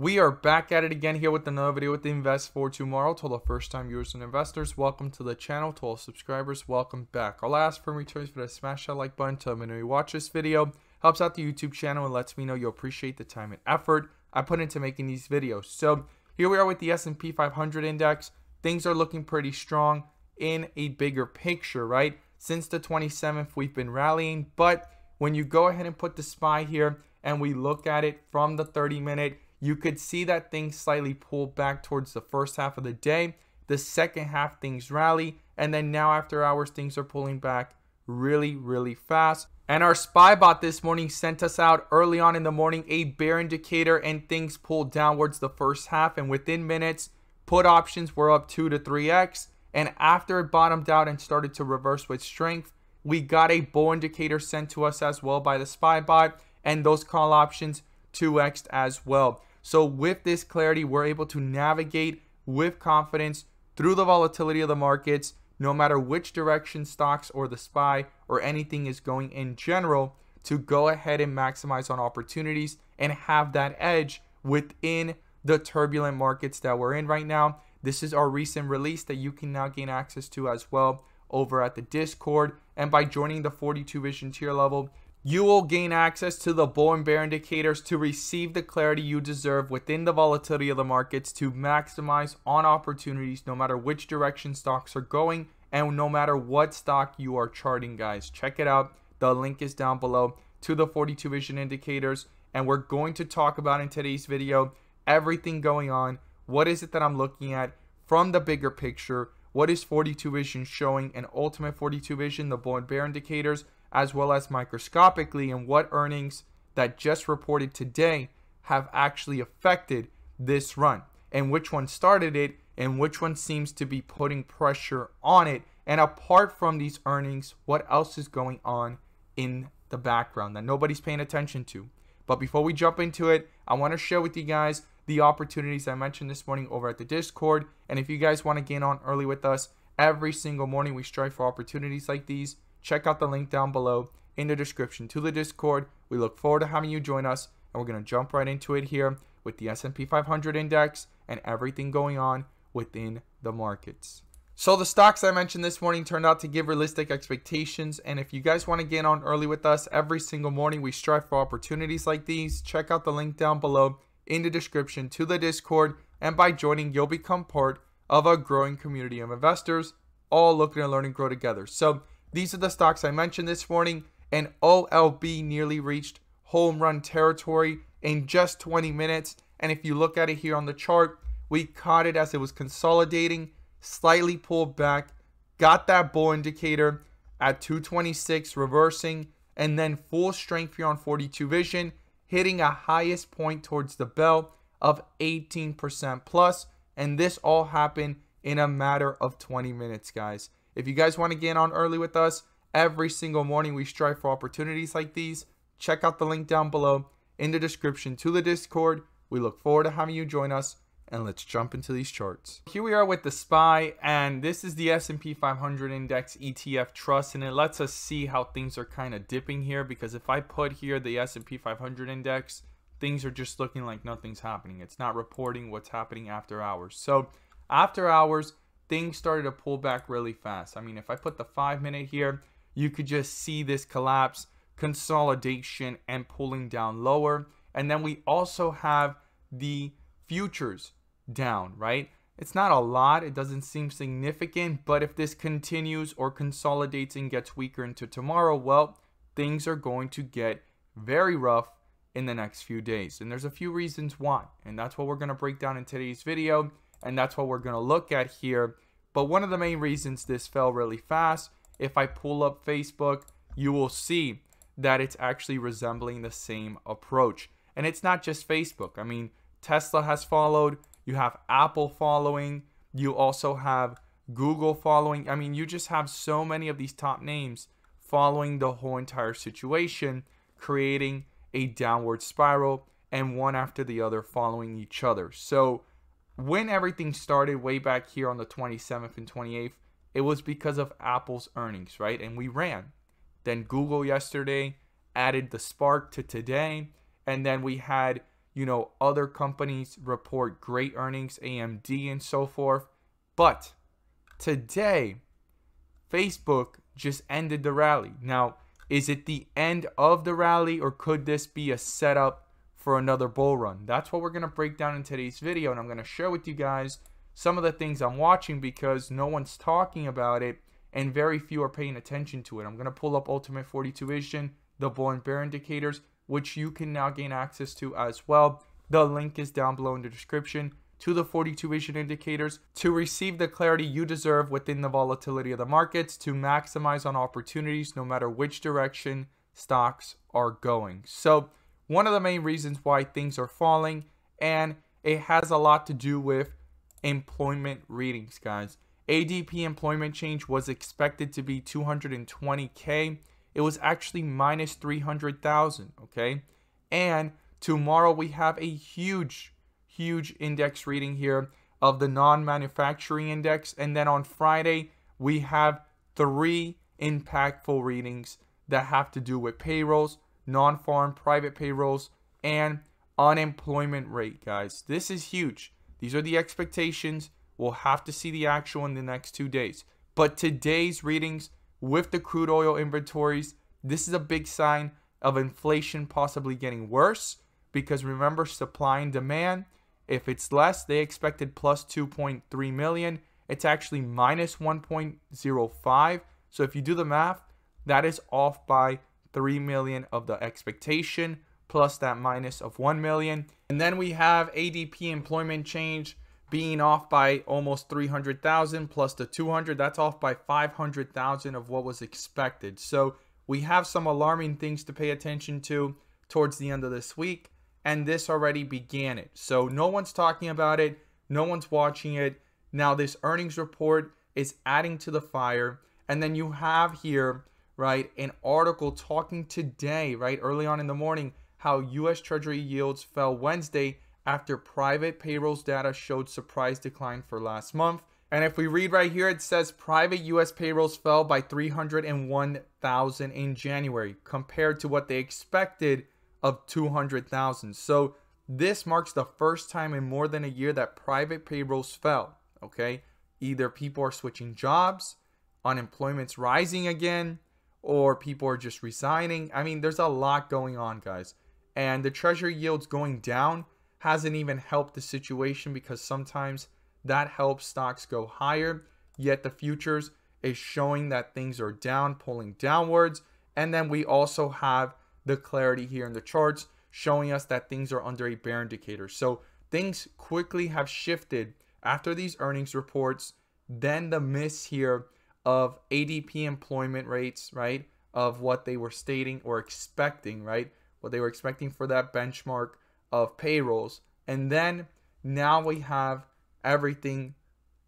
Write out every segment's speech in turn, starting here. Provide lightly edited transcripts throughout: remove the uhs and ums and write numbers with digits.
We are back at it again here with another video with the Invest for Tomorrow. To all the first time viewers and investors, welcome to the channel. To all subscribers, welcome back. All I ask for returns for to smash that like button to let me know you watch this video. Helps out the YouTube channel and lets me know you appreciate the time and effort I put into making these videos. So here we are with the S&P 500 index. Things are looking pretty strong in a bigger picture, right? Since the 27th, we've been rallying, but when you go ahead and put the SPY here and we look at it from the 30-minute, you could see that things slightly pull back towards the first half of the day. The second half, things rally. And then now after hours, things are pulling back really fast. And our SPY bot this morning sent us out early on in the morning a bear indicator, and things pulled downwards the first half. And within minutes, put options were up 2 to 3x. And after it bottomed out and started to reverse with strength, we got a bull indicator sent to us as well by the SPY bot. And those call options 2x'd as well. So with this clarity, we're able to navigate with confidence through the volatility of the markets, no matter which direction stocks or the SPY or anything is going in general, to go ahead and maximize on opportunities and have that edge within the turbulent markets that we're in right now. This is our recent release that you can now gain access to as well over at the Discord. And by joining the 42 Vision tier level, you will gain access to the bull and bear indicators to receive the clarity you deserve within the volatility of the markets to maximize on opportunities no matter which direction stocks are going and no matter what stock you are charting, guys. Check it out. The link is down below to the 42 Vision indicators, and we're going to talk about in today's video everything going on. What is it that I'm looking at from the bigger picture? What is 42 Vision showing, and ultimate 42 Vision, the bull and bear indicators, as well as microscopically, and what earnings that just reported today have actually affected this run, and which one started it, and which one seems to be putting pressure on it. And apart from these earnings, what else is going on in the background that nobody's paying attention to? But before we jump into it, I want to share with you guys the opportunities I mentioned this morning over at the Discord. And if you guys want to get on early with us, every single morning we strive for opportunities like these. Check out the link down below in the description to the Discord. We look forward to having you join us, and we're going to jump right into it here with the S&P 500 index and everything going on within the markets. So the stocks I mentioned this morning turned out to give realistic expectations, and if you guys want to get on early with us, every single morning we strive for opportunities like these. Check out the link down below in the description to the Discord, and by joining, you'll become part of a growing community of investors, all looking to learn and grow together. So these are the stocks I mentioned this morning, and OLB nearly reached home run territory in just 20 minutes. And if you look at it here on the chart, we caught it as it was consolidating, slightly pulled back, got that bull indicator at 226, reversing, and then full strength here on 42 Vision, hitting a highest point towards the bell of 18% plus. And this all happened in a matter of 20 minutes, guys. If you guys want to get on early with us, every single morning we strive for opportunities like these. Check out the link down below in the description to the Discord. We look forward to having you join us, and let's jump into these charts. Here we are with the SPY, and this is the S&P 500 Index ETF Trust, and it lets us see how things are kind of dipping here, because if I put here the S&P 500 Index, things are just looking like nothing's happening. It's not reporting what's happening after hours. So after hours, things started to pull back really fast. I mean, if I put the 5-minute here, you could just see this collapse, consolidation, and pulling down lower. And then we also have the futures down, right? It's not a lot. It doesn't seem significant, but if this continues or consolidates and gets weaker into tomorrow, well, things are going to get very rough in the next few days. And there's a few reasons why, and that's what we're going to break down in today's video. And that's what we're going to look at here. But one of the main reasons this fell really fast, if I pull up Facebook, you will see that it's actually resembling the same approach. And it's not just Facebook. I mean, Tesla has followed. You have Apple following. You also have Google following. I mean, you just have so many of these top names following the whole entire situation, creating a downward spiral, and one after the other following each other. So when everything started way back here on the 27th and 28th, it was because of Apple's earnings, right? And we ran. Then Google yesterday added the spark to today. And then we had other companies report great earnings, AMD and so forth. But today, Facebook just ended the rally. Now, is it the end of the rally, or could this be a setup for another bull run? That's what we're going to break down in today's video, and I'm going to share with you guys some of the things I'm watching because no one's talking about it and very few are paying attention to it. I'm going to pull up Ultimate 42 Vision, the bull and bear indicators, which you can now gain access to as well. The link is down below in the description to the 42 Vision indicators to receive the clarity you deserve within the volatility of the markets to maximize on opportunities no matter which direction stocks are going. So one of the main reasons why things are falling, and it has a lot to do with employment readings, guys. ADP employment change was expected to be 220K. It was actually minus 300,000, okay? And tomorrow we have a huge index reading here of the non-manufacturing index. And then on Friday, we have 3 impactful readings that have to do with payrolls, non-farm private payrolls, and unemployment rate, guys. This is huge. These are the expectations. We'll have to see the actual in the next 2 days. But today's readings with the crude oil inventories, this is a big sign of inflation possibly getting worse, because remember, supply and demand, if it's less, they expected plus 2.3 million. It's actually minus 1.05. So if you do the math, that is off by 3 million of the expectation, plus that minus of 1 million. And then we have ADP employment change being off by almost 300,000 plus the 200. That's off by 500,000 of what was expected. So we have some alarming things to pay attention to towards the end of this week. And this already began it. So no one's talking about it. No one's watching it. Now this earnings report is adding to the fire. And then you have here, right, an article talking today, right, early on in the morning, how U.S. Treasury yields fell Wednesday after private payrolls data showed surprise decline for last month. And if we read right here, it says private U.S. payrolls fell by 301,000 in January compared to what they expected of 200,000. So this marks the first time in more than a year that private payrolls fell, okay? Either people are switching jobs, unemployment's rising again, or people are just resigning. I mean, there's a lot going on, guys. And the treasury yields going down hasn't even helped the situation, because sometimes that helps stocks go higher, yet the futures is showing that things are down, pulling downwards. And then we also have the clarity here in the charts showing us that things are under a bear indicator. So things quickly have shifted after these earnings reports. Then the miss here of ADP employment rates, right, of what they were stating or expecting, right, what they were expecting for that benchmark of payrolls. And then now we have everything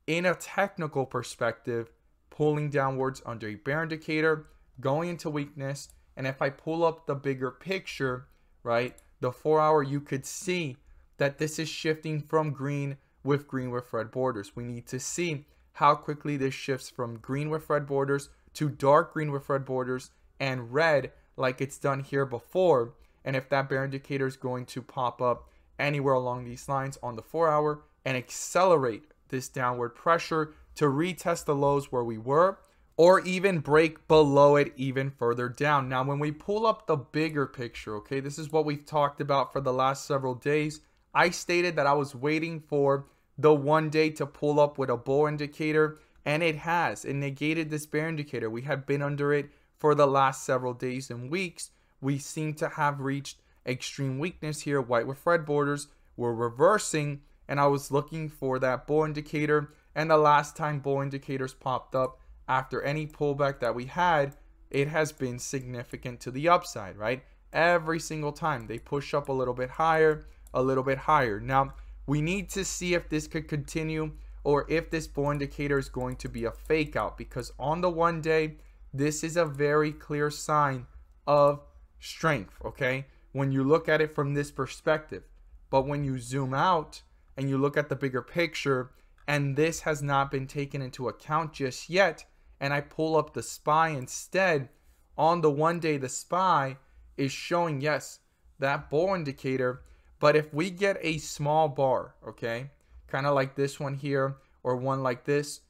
in a technical perspective pulling downwards under a bear indicator, going into weakness. And if I pull up the bigger picture, right, the 4-hour, you could see that this is shifting from green with red borders. We need to see how quickly this shifts from green with red borders to dark green with red borders and red like it's done here before. And if that bear indicator is going to pop up anywhere along these lines on the 4-hour and accelerate this downward pressure to retest the lows where we were, or even break below it even further down. Now, when we pull up the bigger picture, okay, this is what we've talked about for the last several days. I stated that I was waiting for the 1 day to pull up with a bull indicator, and it has. It negated this bear indicator. We have been under it for the last several days and weeks. We seem to have reached extreme weakness here, white with red borders. We're reversing, and I was looking for that bull indicator, and the last time bull indicators popped up after any pullback that we had, it has been significant to the upside, right? Every single time they push up a little bit higher, a little bit higher. Now, we need to see if this could continue or if this bull indicator is going to be a fake out, because on the 1 day, this is a very clear sign of strength, okay? When you look at it from this perspective. But when you zoom out and you look at the bigger picture, and this has not been taken into account just yet, and I pull up the SPY instead, on the 1 day, the SPY is showing, yes, that bull indicator, But if we get a small bar, okay, kind of like this one here or one like this,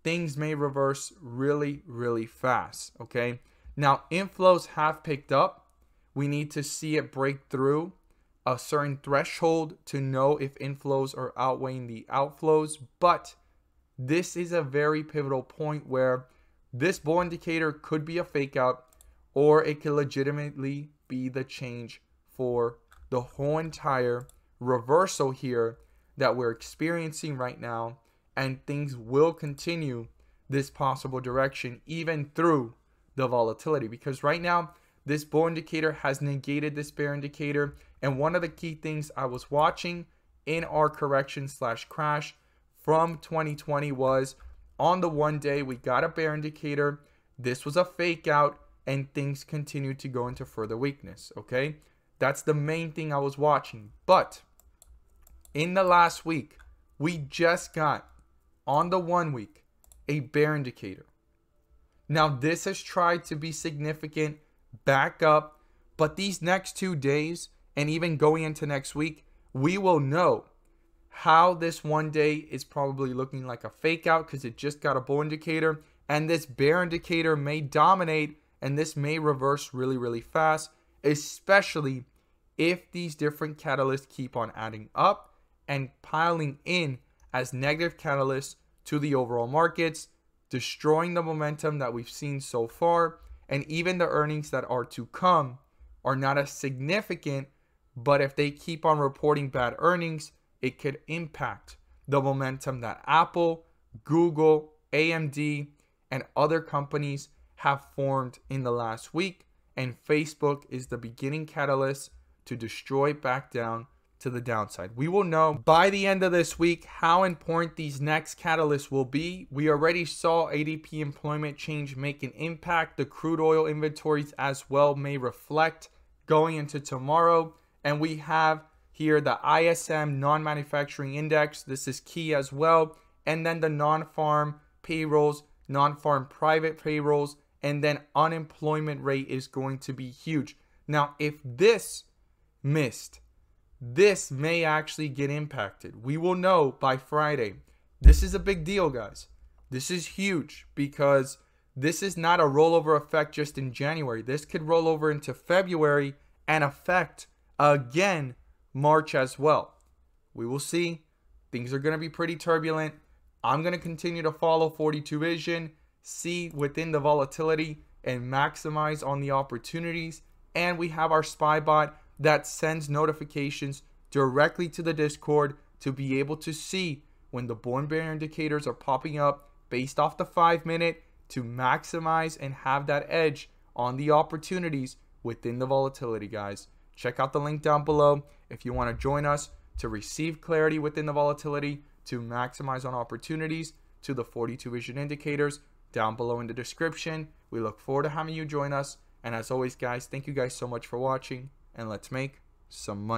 things may reverse really, really fast, okay? Now, inflows have picked up. We need to see it break through a certain threshold to know if inflows are outweighing the outflows. But this is a very pivotal point where this bull indicator could be a fake out, or it could legitimately be the change for the whole entire reversal here that we're experiencing right now, and things will continue this possible direction even through the volatility, because right now this bull indicator has negated this bear indicator. And one of the key things I was watching in our correction / crash from 2020 was on the 1 day we got a bear indicator, this was a fake out, and things continued to go into further weakness, okay? That's the main thing I was watching. But in the last week, we just got on the 1 week a bear indicator. Now this has tried to be significant, back up, but these next 2 days and even going into next week, we will know how this 1 day is probably looking like a fake out because it just got a bull indicator, and this bear indicator may dominate, and this may reverse really, really fast, especially if these different catalysts keep on adding up and piling in as negative catalysts to the overall markets, destroying the momentum that we've seen so far. And even the earnings that are to come are not as significant, but if they keep on reporting bad earnings, it could impact the momentum that Apple, Google, AMD, and other companies have formed in the last week. And Facebook is the beginning catalyst to destroy back down to the downside. We will know by the end of this week how important these next catalysts will be. We already saw ADP employment change make an impact. The crude oil inventories as well may reflect going into tomorrow. And we have here the ISM non-manufacturing index. This is key as well. And then the non-farm payrolls, non-farm private payrolls, and then unemployment rate is going to be huge. Now, if this missed, this may actually get impacted. We will know by Friday. This is a big deal, guys. This is huge because this is not a rollover effect just in January. This could roll over into February and affect again March as well. We will see. Things are going to be pretty turbulent. I'm going to continue to follow 42 Vision, see within the volatility and maximize on the opportunities. And we have our spy bot that sends notifications directly to the Discord to be able to see when the bull and bear indicators are popping up based off the 5-minute to maximize and have that edge on the opportunities within the volatility, guys. Check out the link down below if you want to join us to receive clarity within the volatility, to maximize on opportunities, to the 42 Vision indicators down below in the description. We look forward to having you join us. And as always, guys, thank you guys so much for watching, and let's make some money.